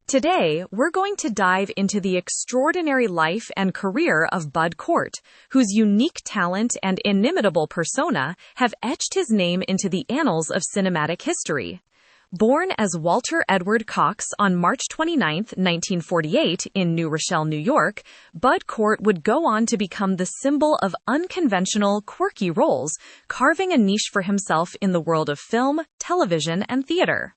Today, we're going to dive into the extraordinary life and career of Bud Cort, whose unique talent and inimitable persona have etched his name into the annals of cinematic history. Born as Walter Edward Cox on March 29, 1948, in New Rochelle, New York, Bud Cort would go on to become the symbol of unconventional, quirky roles, carving a niche for himself in the world of film, television, and theater.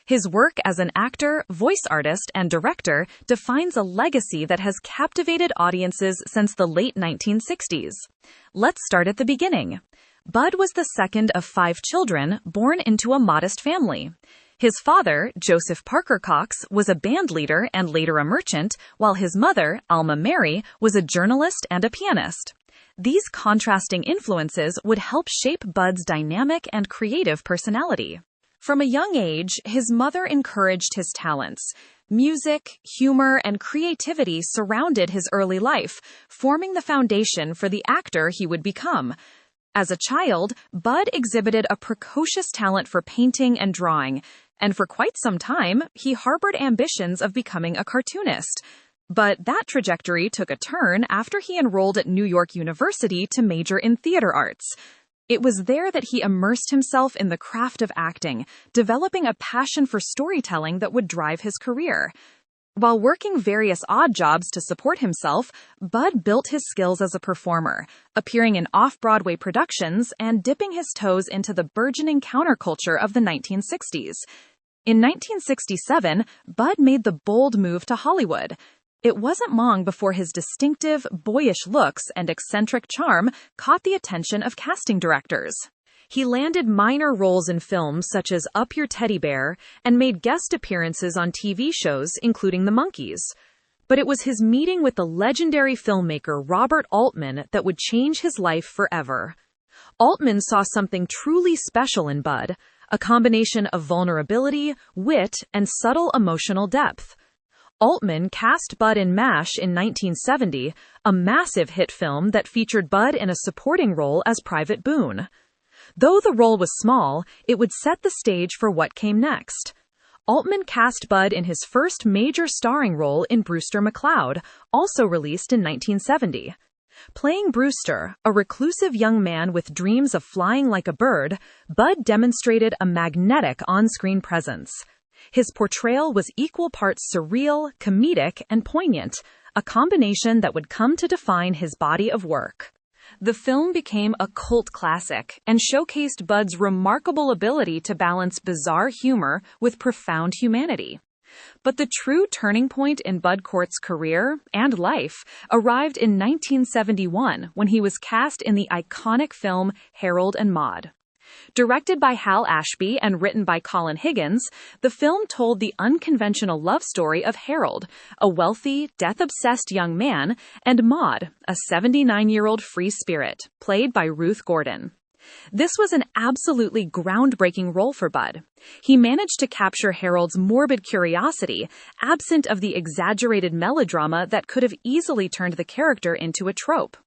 His work as an actor, voice artist, and director defines a legacy that has captivated audiences since the late 1960s. Let's start at the beginning. Bud was the second of 5 children born into a modest family. His father, Joseph Parker Cox, was a band leader and later a merchant, while his mother, Alma Mary, was a journalist and a pianist. These contrasting influences would help shape Bud's dynamic and creative personality. From a young age, his mother encouraged his talents. Music, humor, and creativity surrounded his early life, forming the foundation for the actor he would become. As a child, Bud exhibited a precocious talent for painting and drawing, and for quite some time, he harbored ambitions of becoming a cartoonist. But that trajectory took a turn after he enrolled at New York University to major in theater arts. It was there that he immersed himself in the craft of acting, developing a passion for storytelling that would drive his career. While working various odd jobs to support himself, Bud built his skills as a performer, appearing in off-Broadway productions and dipping his toes into the burgeoning counterculture of the 1960s. In 1967, Bud made the bold move to Hollywood. It wasn't long before his distinctive, boyish looks and eccentric charm caught the attention of casting directors. He landed minor roles in films such as Up Your Teddy Bear and made guest appearances on TV shows, including The Monkees. But it was his meeting with the legendary filmmaker Robert Altman that would change his life forever. Altman saw something truly special in Bud, a combination of vulnerability, wit, and subtle emotional depth. Altman cast Bud in MASH in 1970, a massive hit film that featured Bud in a supporting role as Private Boone. Though the role was small, it would set the stage for what came next. Altman cast Bud in his first major starring role in Brewster McCloud, also released in 1970. Playing Brewster, a reclusive young man with dreams of flying like a bird, Bud demonstrated a magnetic on-screen presence. His portrayal was equal parts surreal, comedic, and poignant, a combination that would come to define his body of work. The film became a cult classic and showcased Bud's remarkable ability to balance bizarre humor with profound humanity. But the true turning point in Bud Cort's career and life arrived in 1971 when he was cast in the iconic film Harold and Maude. Directed by Hal Ashby and written by Colin Higgins, the film told the unconventional love story of Harold, a wealthy, death-obsessed young man, and Maude, a 79-year-old free spirit, played by Ruth Gordon. This was an absolutely groundbreaking role for Bud. He managed to capture Harold's morbid curiosity, absent of the exaggerated melodrama that could have easily turned the character into a trope.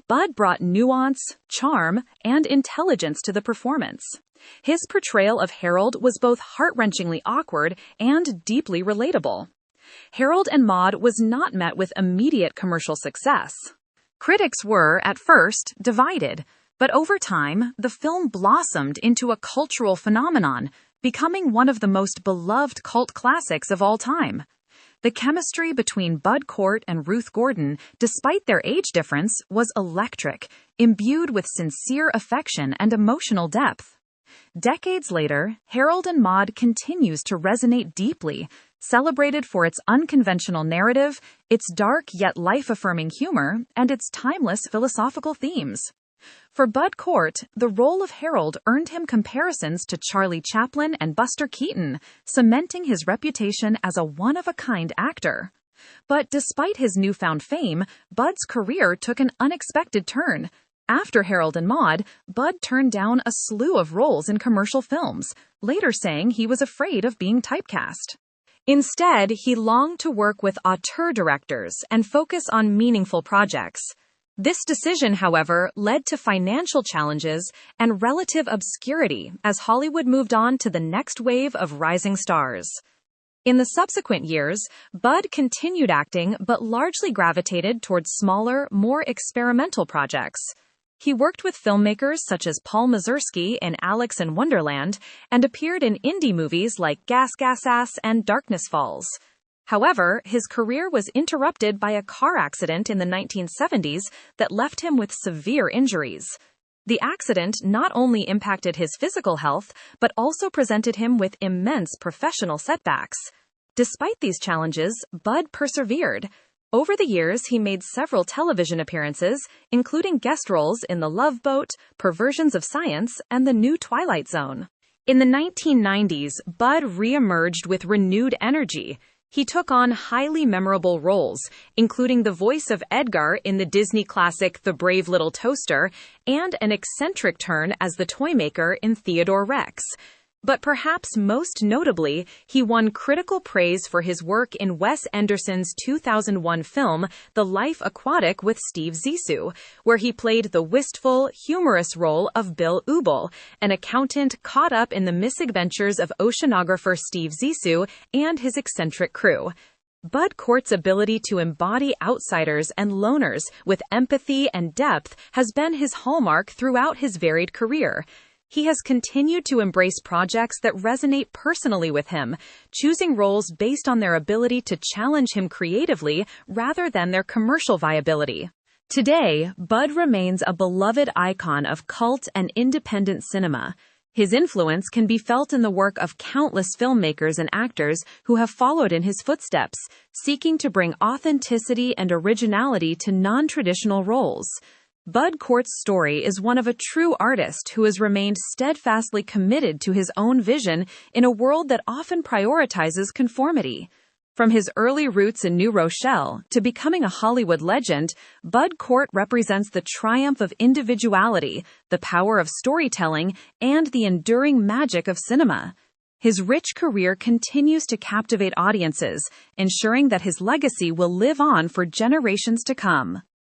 Bud brought nuance, charm, and intelligence to the performance. His portrayal of Harold was both heart-wrenchingly awkward and deeply relatable. Harold and Maude was not met with immediate commercial success. Critics were, at first, divided, but over time, the film blossomed into a cultural phenomenon, becoming one of the most beloved cult classics of all time. The chemistry between Bud Cort and Ruth Gordon, despite their age difference, was electric, imbued with sincere affection and emotional depth. Decades later, Harold and Maude continues to resonate deeply, celebrated for its unconventional narrative, its dark yet life-affirming humor, and its timeless philosophical themes. For Bud Cort, the role of Harold earned him comparisons to Charlie Chaplin and Buster Keaton, cementing his reputation as a one-of-a-kind actor. But despite his newfound fame, Bud's career took an unexpected turn. After Harold and Maude, Bud turned down a slew of roles in commercial films, later saying he was afraid of being typecast. Instead, he longed to work with auteur directors and focus on meaningful projects. This decision, however, led to financial challenges and relative obscurity as Hollywood moved on to the next wave of rising stars. In the subsequent years, Bud continued acting but largely gravitated towards smaller, more experimental projects. He worked with filmmakers such as Paul Mazursky in Alex in Wonderland and appeared in indie movies like Gas Gas Ass and Darkness Falls. However, his career was interrupted by a car accident in the 1970s that left him with severe injuries. The accident not only impacted his physical health, but also presented him with immense professional setbacks. Despite these challenges, Bud persevered. Over the years, he made several television appearances, including guest roles in The Love Boat, Perversions of Science, and The New Twilight Zone. In the 1990s, Bud re-emerged with renewed energy. He took on highly memorable roles, including the voice of Edgar in the Disney classic The Brave Little Toaster and an eccentric turn as the toymaker in Theodore Rex. But perhaps most notably, he won critical praise for his work in Wes Anderson's 2001 film The Life Aquatic with Steve Zissou, where he played the wistful, humorous role of Bill Ubel, an accountant caught up in the misadventures of oceanographer Steve Zissou and his eccentric crew. Bud Cort's ability to embody outsiders and loners with empathy and depth has been his hallmark throughout his varied career. He has continued to embrace projects that resonate personally with him, choosing roles based on their ability to challenge him creatively rather than their commercial viability. Today, Bud remains a beloved icon of cult and independent cinema. His influence can be felt in the work of countless filmmakers and actors who have followed in his footsteps, seeking to bring authenticity and originality to non-traditional roles. Bud Cort's story is one of a true artist who has remained steadfastly committed to his own vision in a world that often prioritizes conformity. From his early roots in New Rochelle to becoming a Hollywood legend, Bud Cort represents the triumph of individuality, the power of storytelling, and the enduring magic of cinema. His rich career continues to captivate audiences, ensuring that his legacy will live on for generations to come.